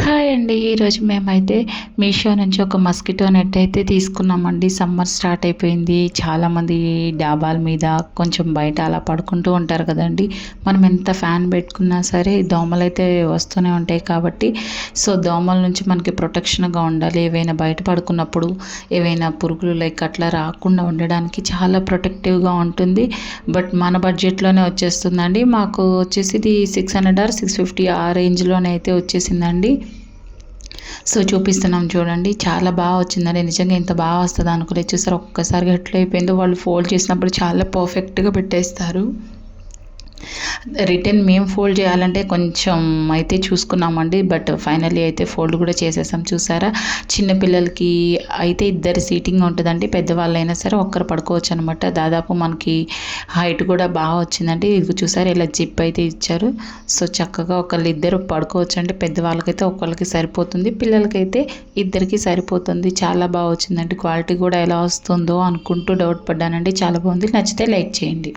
Hi అండి. ఈరోజు మేమైతే మీషో నుంచి ఒక మస్కిటో నెట్ అయితే తీసుకున్నామండి. సమ్మర్ స్టార్ట్ అయిపోయింది. చాలామంది డాబాల మీద కొంచెం బయట అలా పడుకుంటూ ఉంటారు కదండి. మనం ఎంత ఫ్యాన్ పెట్టుకున్నా సరే దోమలు అయితే వస్తూనే ఉంటాయి కాబట్టి దోమల నుంచి మనకి ప్రొటెక్షన్గా ఉండాలి. ఏవైనా బయట పడుకున్నప్పుడు ఏవైనా పురుగులు లైక్ అట్లా రాకుండా ఉండడానికి చాలా ప్రొటెక్టివ్గా ఉంటుంది. బట్ మన బడ్జెట్లోనే వచ్చేస్తుందండి. మాకు వచ్చేసి ఇది 600 ఆర్ 650 ఆ రేంజ్లోనే అయితే వచ్చేసిందండి. చూపిస్తున్నాం చూడండి. చాలా బాగా వచ్చిందండి. నిజంగా ఇంత బాగా వస్తుందా అనుకోలేదు. చూసారు ఒక్కసారిగా ఎట్లా అయిపోయిందో. వాళ్ళు ఫోల్డ్ చేసినప్పుడు చాలా పర్ఫెక్ట్గా పెట్టేస్తారు. రిటర్న్ మేము ఫోల్డ్ చేయాలంటే కొంచెం అయితే చూసుకున్నామండి. బట్ ఫైనల్లీ అయితే ఫోల్డ్ కూడా చేసేసాం. చూసారా, చిన్నపిల్లలకి అయితే ఇద్దరు సీటింగ్ ఉంటుందండి. పెద్దవాళ్ళైనా సరే ఒక్కరు పడుకోవచ్చు అనమాట. దాదాపు మనకి హైట్ కూడా బాగా వచ్చిందండి. ఇది చూసారా ఇలా జిప్ అయితే ఇచ్చారు. చక్కగా ఇద్దరు పడుకోవచ్చు అండి. పెద్దవాళ్ళకైతే ఒకళ్ళకి సరిపోతుంది, పిల్లలకైతే ఇద్దరికి సరిపోతుంది. చాలా బాగా వచ్చిందండి. క్వాలిటీ కూడా ఎలా వస్తుందో అనుకుంటూ డౌట్ పడ్డానండి. చాలా బాగుంది. నచ్చితే లైక్ చేయండి.